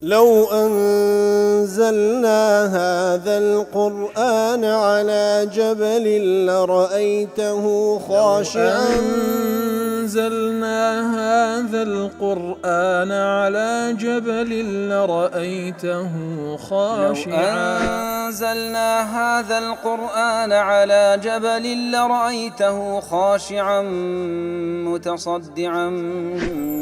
لو أنزلنا هذا القرآن على جبل لرأيته خاشعا أنزلنا هذا القرآن على جبل لرأيته خاشعا أنزلنا هذا القرآن على جبل لرأيته خاشعا متصدعا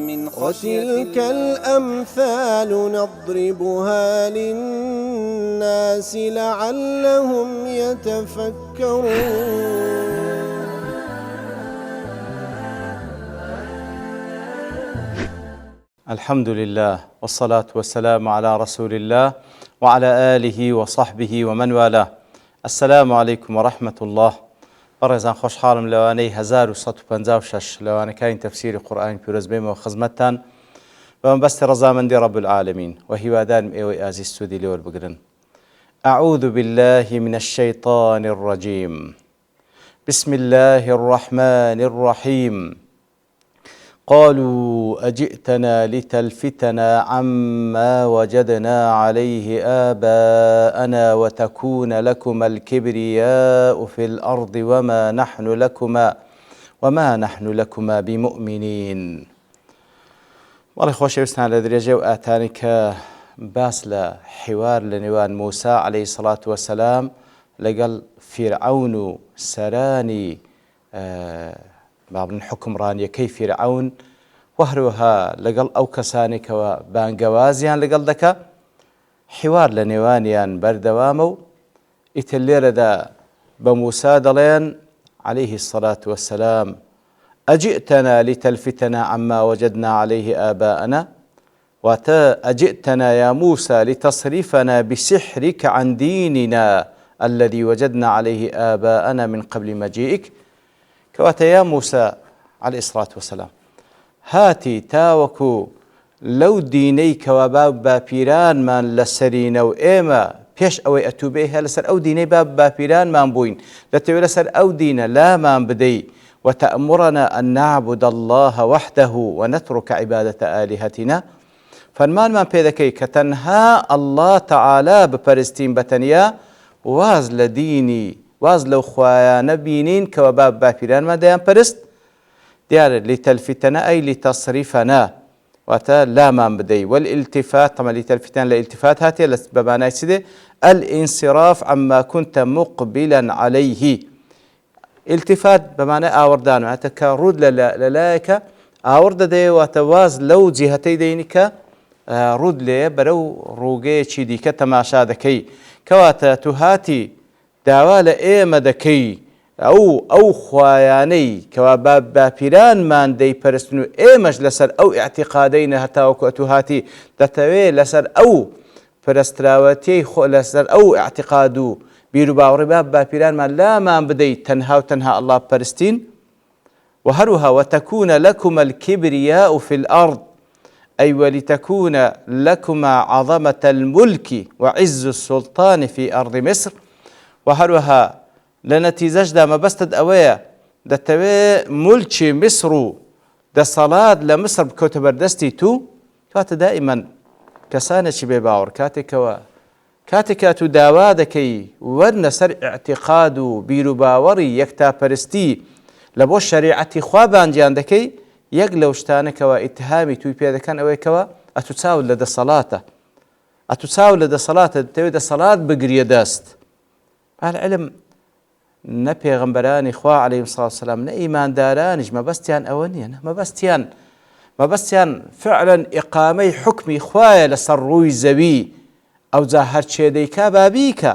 من خشية وتلك الأمثال نضربها للناس لعلهم يتفكرون. الحمد لله والصلاة والسلام على رسول الله وعلى آله وصحبه ومن والاه. السلام عليكم ورحمة الله. بەڕێزان خۆشحاڵم لەوانەی 1156 لەوانەکانی تەفسیری قورئانی پیرۆز بێمەوە خزمەتتان بە مەبەستی ڕەزامەندی رب العالمین و هیوادارم ئێوەی ئازیز سوودی لێوەربگرن. أعوذ بالله من الشيطان الرجيم. بسم الله الرحمن الرحيم. قالوا أجئتنا لتلفتنا عما وجدنا عليه آباءنا وتكون لكما الكبرياء في الأرض وما نحن لكما بمؤمنين. والله خۆشەویستان لە درێژێ و ئاتانی کە باس لە حوار لە نێوان موسى عليه الصلاة والسلام لەگەڵ فیرعون و سەرانی بابن حکمڕانیەکەی فیرعون و هەروەها لەگەڵ ئەو کەسانێکەوە بانگەوازیان لەگەڵ دەکا حوار لە نێوانیان بەردەوامە و ئیتر لێرەدا بە موسى دەڵێن عليه الصلاة والسلام أجئتنا لتلفتنا عما وجدنا عليه آباءنا واتە أجئتنا يا موسى لتصرفنا بسحرك عن ديننا الذي وجدنا عليه آباءنا من قبل مجيئك. کەواتە یا موسى عليه الصلاة والسلام هاتی تاوەکو لەو دینەی کەوا باپیرانمان لەسەرینە و ئێمە پێش ئەوەی ئەتوبێ هەیە لەسەر ئەو دینەی باپیرانمان بووین دەتەوێت لەسەر ئەو دینە لامان بدەی وتأمرنا أن نعبد الله وحده ونترك عبادة آلهتنا. فەرمانمان پێ دەکەی کە تەنها الله تعالى بپەرستین بەتەنیا واز لە دینی واز لەو خوایانە بینین کەوە باپیرانمان دەیان پەرست دیارە لتلفتنا أي لتصرفنا واتە لامان بدەی والالتفات طبعا لتلفتنا لالتفات هاتێ بەمانای چ دێ الانصراف عما كنت مقبلا عليه. التفات بەمانای ئاوەردان هاتە کە ڕوود لەلایەکە ئاوەڕ دەدەیە واتە واز لەو جیهەتەی دەینی کە ڕوود لێ بەرەو ڕووگەیەکی دیکە تەماشا دەکەی کەواتە تو هاتی داوا لە ئێمە دەکەی ئەو خوایانەی کەوا باپیرانمان دەیپەرستن و ئێمەش لەسەر ئەو ئیعتیقادەینە هەتاوەکو ئەتو هاتی دەتەوێت لەسەر ئەو پەرستراوەتیەی لەسەر ئەو ئیعتیقاد و بیر و باوەڕی باپیرانمان لامان بدەیت تەنها و تەنها ئەڵڵا پەرستین و هەروەها وتكون لكما الكبرياء في الأرض أي ولتكون لكما عظمة الملك وعز السلطان في أرض مصر. و هەروەها لە نەتیجەشدا مەبەستت ئەوەیە دەتەوێت مولکی میسر و دەسەڵات لە مسر بکەوتە بەردەستی تو. کاتە دائیمەن کەسانێکی بێ باوەڕ کاتێکە تو داوا دەکەی وەرنە سەر ئیعتیقاد و بیر و باوەڕی یەکتاپەرستی لە بۆ شەریعەتی خوا بانگیان دەکەی یەک لەو شتانەکەوە ئیتهامی توی پێ دەکەن ئەوەیەکەوە ئەتو چاو لە دەسەڵاتە دەتەوێت دەسەڵات بگریە دەست. العلم نە پێغەمبەرانی خوا عەلەیهیم الصلاة والسلام نە ئیماندارانیش مەبەستیان ئەوە نییە مەبەستیان فعلا ئیقامەی حکمی خوایە لەسەر ڕووی زەوی ئەوجا هەرچێ دەیکا بابیکە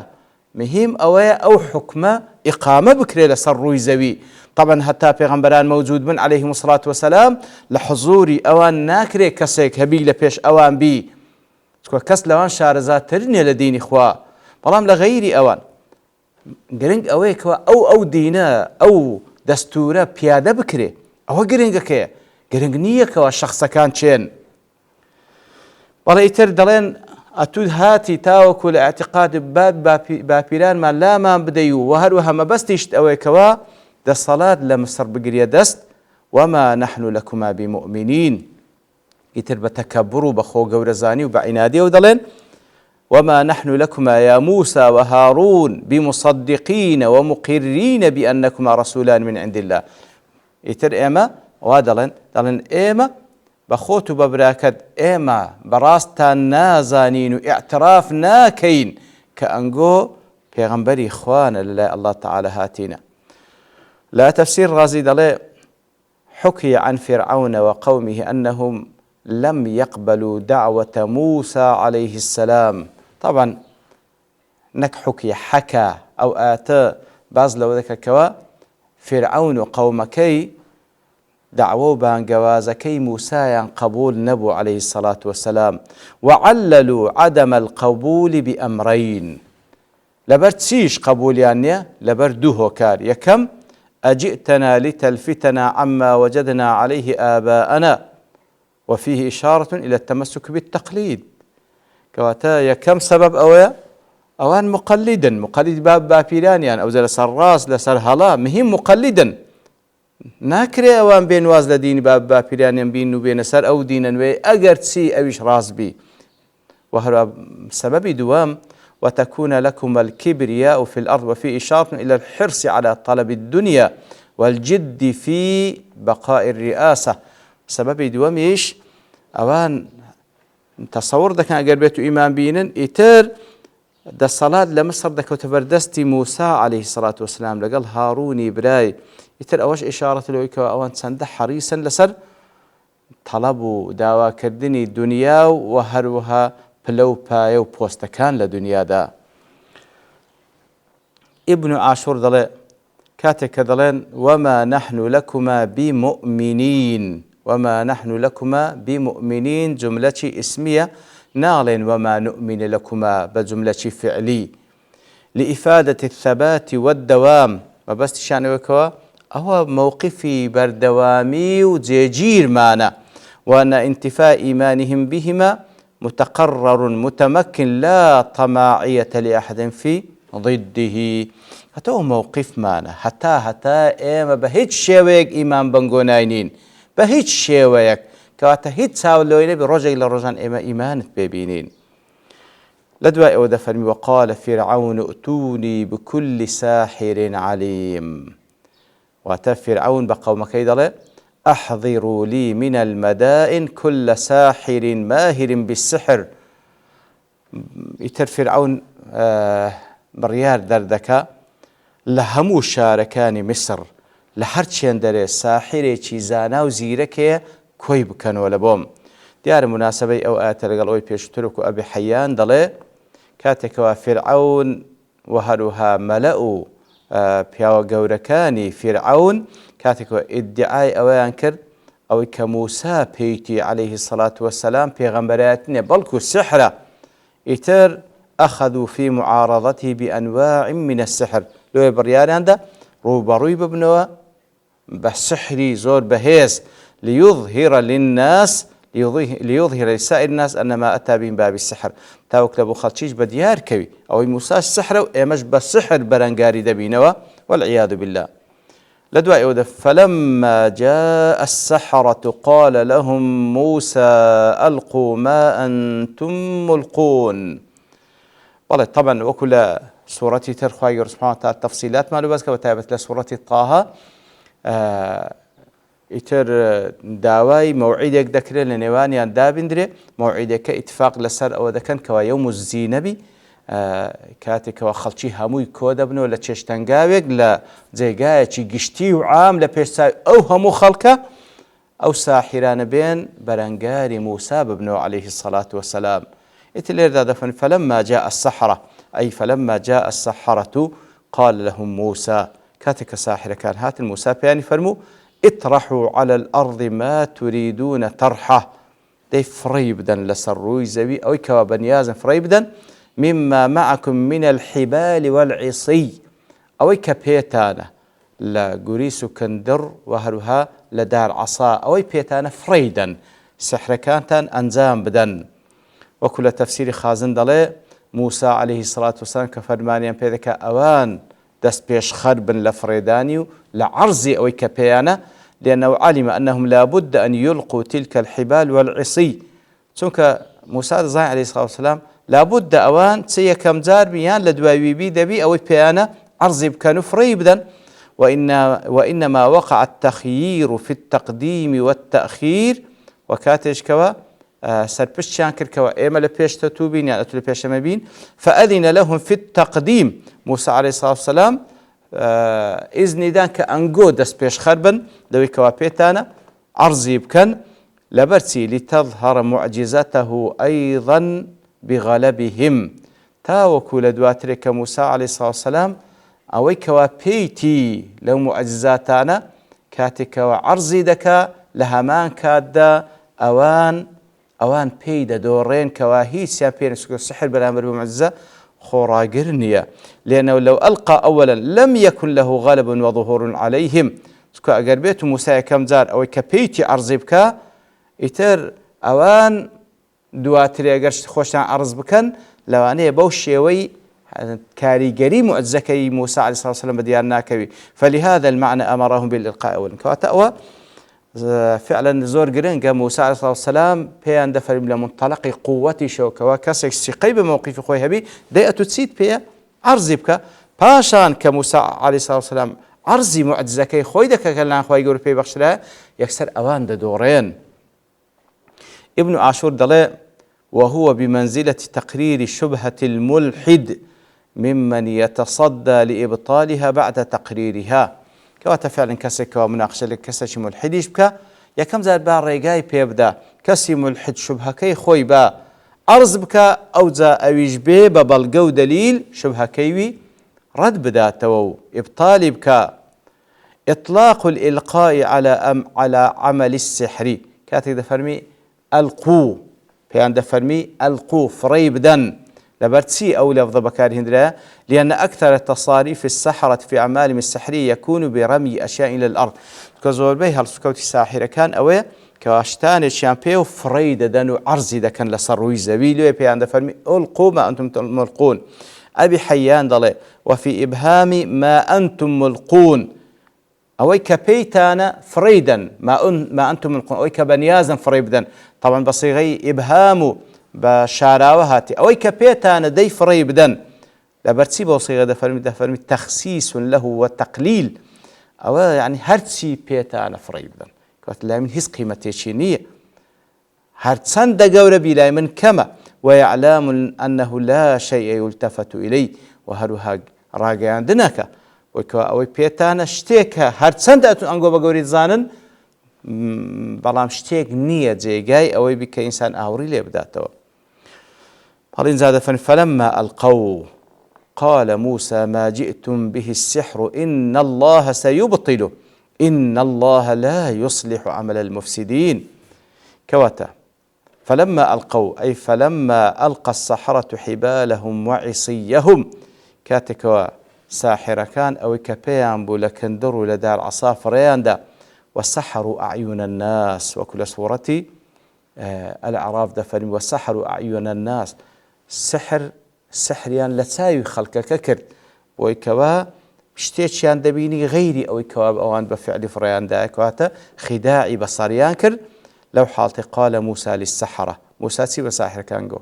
مهم ئەوەیە ئەو حکمە ئیقامە بکرێ لەسەر ڕووی زەوی. طبعا هەتا پێغەمبەران مەوجود بن عەلەیهیم الصلاة والسلام لە حزوری ئەوان ناکرێ کەسێک هەبی لە پێش ئەوان بی چکە کەس لەوان شارەزاتر نییە لە دینی خوا بەڵام لە غەیری ئەوان گرنگ ئەوەیەکەوە ئەو دینە ئەو دەستورە پیادە بکرێ ئەوە گرنگەکەیە گرنگ نییەکەوە شەخسەکان چێن. بەڵێ ئیتر دەڵێن ئەتو هاتی تاوەکو لە ئاعتیقاد باپیرانمان لامان بدەی و هەروەها مەبەستیشت ئەوەیەکەوە دەسەڵات لە مسر بگریە دەست وما نحن لكما بمؤمنين. ئیتر بە تەکەبڕ و بە خۆگەورەزانی و بە عینادی و دەڵێن وما نحن لكما يا موسى وهارون بمصدقين ومقرين بأنكما رسولان من عند الله ئیتر ئێمە وا دەڵێن ئێمە بە خۆت و بە براکەت ئێمە بەڕاستان نازانین و ئیعتراف ناکەین کە ئەنگۆ پێغەمبەری خوانە لەلای الله تعالى هاتینە. لا تفسير غازي دەڵێ حكي عن فرعون وقومه أنهم لم يقبلوا دعوة موسى عليه السلام. طبعا نك حكى أو آتى باز لو ذكركوا فرعون وقومكي دعووا بانجوازكي موسى قبول نبو عليه الصلاة والسلام وعللوا عدم القبول بأمرين لبر تسيش قبول يعني لبر دوه كار يكم أجئتنا لتلفتنا عما وجدنا عليه آباءنا وفيه إشارة إلى التمسك بالتقليد كواتا يكم سبب أوان مقلد باب بابيران يعني أو زي لسر راس لسر هلا مهم مقلدا ناكري أوان بين واز لدين باب بابيران بين وبين سر أو دينا وي أجر تسي أويش راس بي وهو سبب دوام وتكون لكم الكبرياء في الأرض وفي إشارة إلى الحرص على طلب الدنيا والجد في بقاء الرئاسة. سبب دوام إيش أوان تصور دكان أجر بيتو إيمان بينن إتر دا الصلاة لمصر دكو تبردستي موسى عليه الصلاة والسلام لقال هاروني براي إتر أوش إشارة لويكو أوان سنده حريصا لسر طلبوا داوا كردني دنيا وهروها پلو پایە و پۆستەکان لە دنیادا. ابن عاشور دەڵێ کاتێک کە دەڵێن وما نحن لكما بمؤمنين وما نحن لكما بمؤمنين جملة اسمية ناڵێن وما نؤمن لكما بجملة فعلي لإفادة الثبات والدوام وبستشانەوەکەوە ئەوە موقفی بەردەوامی و جێگیرمانە وأن انتفاء إيمانهم بهما متقرر متمكن لا طماعية لأحد في ضده. حتى موقف مانا حتى إما بهيج شويك إيمان بنقوناينين بهيج شويك كواتا هيج ساولوين برجع لرجان إما إيمانت ببينين. لدواء ودفرمي وقال فرعون ائتوني بكل ساحر عليم. واتا فرعون بقوم كيدله أحضروا لي من المدائن كل ساحر ماهر بالسحر. يتر فرعون بريار دردكا لهمو شاركان مصر لهرچين دره ساحر چيزانا وزيركه كوي بكن ولا بوم. ديار مناسبة أو آتر قال أوي بيشترك أبي حيان دله كاتك فرعون وهروها ملأوا بياو جوركاني فرعون كاتك ادعاء أوان كر أو كموسى بيتي عليه الصلاة والسلام بيغمبراتنا بلكو السحرة إتر أخذوا في معارضته بأنواع من السحر لو بريان عنده روبروي ببنوا بسحري زور بهيز ليظهر للناس ليظهر لسائر الناس أن ما أتى بهم باب السحر تاوك لبو خلشيش بديار كوي أو موسى السحر وإمش بالسحر برنقاري دبينوا والعياذ بالله. لدواء يودف فلما جاء السحرة قال لهم موسى ألقوا ما أنتم ملقون. والله طبعا وكل سورة ترخوا سبحانه وتعالى التفصيلات ما لبسك وتابت لسورة طه إتر داواي موعدك ذكر لنوانيان دابندري موعدك اتفاق لسر أو ذكن كوا يوم الزينبي كاتك وخلشي هموي كودا بنو لتشتنقاوك لزيقايا چي قشتي وعام لبيستاي أو همو خلقه أو ساحران بين برنقاري موسى ببنو عليه الصلاة والسلام. إتلير دافن فلما جاء السحرة أي فلما جاء السحرة قال لهم موسى كاتك ساحر كان هات الموسى بياني فرمو اطرحوا على الأرض ما تريدون طرحه دي فريبدا لسروي زبي أو كوابنيازا فريبدا مما معكم من الحبال والعصي أو كبيتانا لا قريس كندر وهروها لدار عصا أو بيتانا فريدا سحر كانتان أنزام بدن. وكل تفسير خازن دلي موسى عليه الصلاة والسلام كفرمانيا بيذكا أوان دست بيش خربن لفريدانيو لعرزي أو كبيانا لأنه علم أنهم لا بد أن يلقوا تلك الحبال والعصي چونك موسى زاي عليه الصلاة والسلام لا بد أوان سيكم جار بيان لدواوي بي دبي أو بيانا عرضي بكانوا فري بدن وإنما وقع التخيير في التقديم والتأخير وكاتش كوا سرپشت شانكر كوا إما لبيش تتوبين يعني أتو لبيش مبين فأذن لهم في التقديم موسى عليه الصلاة والسلام إذن دان كأنقو دس بيش خربن دوي كوا بيتانا عرضي بكن لبرتي لتظهر معجزته أيضا بغلبهم تاوكو لدواترك موسى عليه الصلاة والسلام أوي كوا بيتي لو معجزاتانا كاتك وعرضي دكا لهمان كادا أوان بيدا دورين كواهيس يا بين السحر بالأمر بمعجزة خوراقرنيا لأنه لو ألقى أولا لم يكن له غلب وظهور عليهم سكو أقربيت موسى كم زار أو كبيتي عرضي بكا إتر أوان دواتري أقرش خوشتان عرض بكن لوانية بوشيوي كاريجري معجزكي موسى عليه الصلاة والسلام بديارنا كوي فلهذا المعنى أمرهم بالإلقاء أولا كواتأوى فعلا زور قرنقة موسى عليه الصلاة والسلام بيان دفر من منطلق قوتي شوكة وكاسك سيقي بموقف خويها بي دي تسيد بيا عرضي بك باشان كموسى عليه الصلاة والسلام عرضي معجزكي خوي دكا كلنا خوي يقول بي بخشلا يكسر أوان دورين ابن عاشور دلي وهو بمنزلة تقرير شبهة الملحد ممن يتصدى لإبطالها بعد تقريرها كواتا فعلا كسك ومناقشة لك كسش ملحديش بك يا كم زاد بار ريقاي بيبدا كسي ملحد شبهكي خوي با أرز بك أو زا أويج بي ببلقو دليل شبهكيوي رد بداتو إبطالي بك إطلاق الإلقاء على عمل السحر كاتك دفرمي القو بيان دفرمي القو فريبدا لبرتسي أو لفظ بكار هندرا لأن أكثر التصاريف السحرة في أعمالهم السحرية يكون برمي أشياء إلى الأرض كزور بي هل سكوتي ساحرة كان أوي كواشتان الشامبيو فريد دانو عرزي دا كان لصروي زبيلو بيان دفرمي ألقوا ما أنتم ملقون أبي حيان ضلي وفي إبهام ما أنتم ملقون أوي كبيتانا فريدا ما أنتم ملقون أوي كبنيازا فريدا طبعا بصيغي إبهامو بشاراوهاتي أوي كبيتانا دي فريدا لبرتسي بوصيغة دفرمي تخسيس له وتقليل أو يعني هرتسي بيتانا فريدا كوات لا من هز قيمة شينية هرتسان دا قورة بلا من كما ويعلم أنه لا شيء يلتفت إليه وهروها راقيان دناكا أوي بيتانا شتيكا هرتسان دا أنقو بقوري زانن بلام شتيك نية جيجاي أوي بك إنسان أوري لي بداتو قالين زاد فلما ألقوا قال موسى ما جئتم به السحر إن الله سيبطله إن الله لا يصلح عمل المفسدين كواتا فلما ألقوا أي فلما ألقى السحرة حبالهم وعصيهم كاتكوا ساحر كان أو كبيان بولكندروا لدى العصافرين دا وسحروا أعين الناس وكل سورة الأعراف دفن وسحروا أعين الناس سحريان لتساوي خلقك كرد ويكوا شتيتشيان دبيني غيري أو يكوا أوان بفعل فريان داكواتا خداعي بصريان كرد لو حالت قال موسى للسحرة موسى سيب ساحر كانقو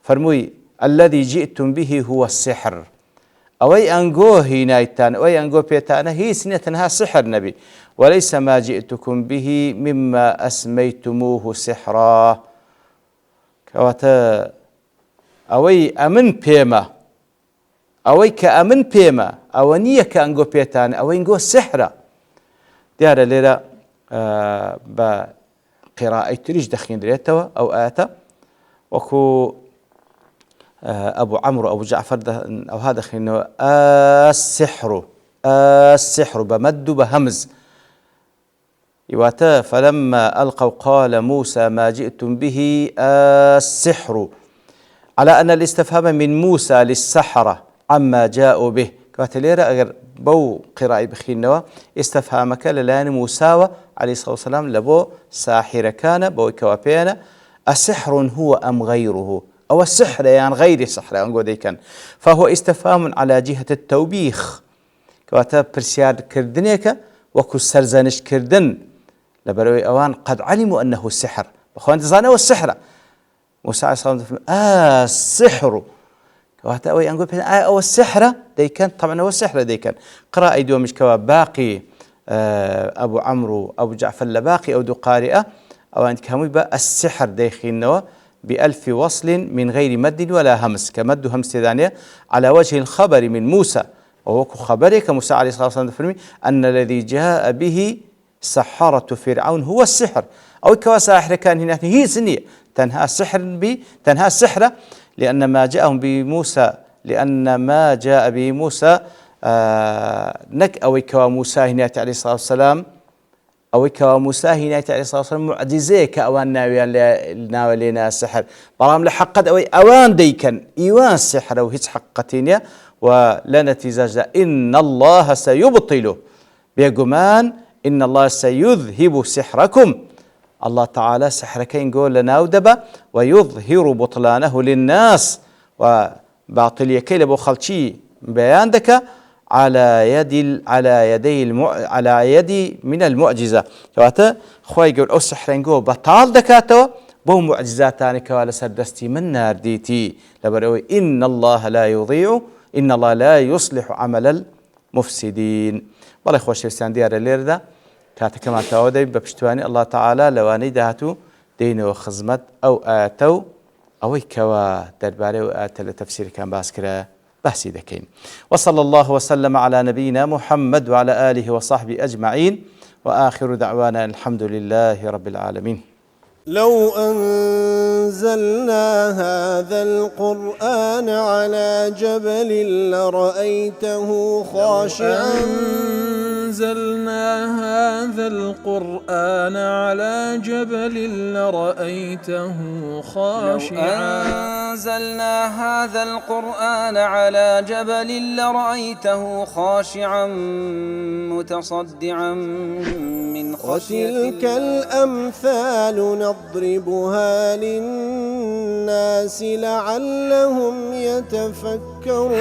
فرموي الذي جئتم به هو السحر أوي أنقو هينايتان أوي أنقو بيتانا هي سنتنها سحر نبي وليس ما جئتكم به مما أسميتموه سحرا كواتا أوي أمن بيما أوي كأمن بيما أوانية كأنقو بيتان أوي أنقو سحرا ديارة ليلة بقراءة تريج دخين دريتوا أو آتا وكو أبو عمرو أبو جعفر أو هذا خينه السحر بمد بهمز يواتا فلما ألقوا قال موسى ما جئتم به السحر على أن الاستفهام من موسى للسحرة عما جاءوا به كاتليرا أجر بو قراءة بخينوا استفهامك للان موسى عليه الصلاة والسلام لبو ساحر كان بو كوابينا السحر هو أم غيره أو السحر يعني غير السحر أنقول كان فهو استفهام على جهة التوبيخ كواتا برسيار كردنيك وەکو سەرزانشکردن لەبەرەوەی ئەوان قەد علموا أنه السحر بەخۆیان دەزانەوە السحرە. موسى عليه الصلاة والسلام السحر كواتا أوي أنقول أو السحرة ديكن طبعا هو السحرة ديكن قراءة دو مش كوا باقي أبو عمرو أبو جعفر لباقي أو دو قارئة أو أنت كمي بقى السحر ديخينه بألف وصل من غير مد ولا همس كمد همس ثانية على وجه الخبر من موسى وهو خبره كموسى عليه الصلاة والسلام فرمي أن الذي جاء به سحرة فرعون هو السحر أو كوا ساحر كان هنا هي سنية تنهى السحر لأن ما جاءهم بموسى لأن ما جاء به موسى نك أو كوا موسى هنا عليه الصلاة والسلام أو كوا موسى هنا عليه الصلاة والسلام معجزة كأوان ناوينا السحر برام لحقد أو أوان ديكن إيوان السحر أو هيج حقتين ولا نتيجة إن الله سيبطله بيقمان إن الله سيذهب سحركم الله تعالى سحركين يقول لنا ودبا ويظهر بطلانه للناس وباطل يكيل ابو خلشي بيان دك على يدي من المعجزه كواتا خوي يقول او سحرين جو بطال دكاتو بو معجزات ثاني كوالا سردستي من نار ديتي لبروي ان الله لا يصلح عمل المفسدين والله خوش ويستان ديار الليردا كاتا كما تاودي بپشتواني الله تعالى لواني دهاتو دينو خزمت او آتو او كوا درباري و آتا لتفسير كان باسكرا بحثي دكين وصلى الله وسلم على نبينا محمد وعلى آله وصحبه أجمعين وآخر دعوانا الحمد لله رب العالمين. لو أنزلنا هذا القرآن على جبل لرأيته خاشعا أنزلنا هذا القرآن على جبل لرأيته خاشعا أنزلنا هذا القرآن على جبل لرأيته خاشعا متصدعا من خشية الله وتلك الأمثال نضربها للناس لعلهم يتفكرون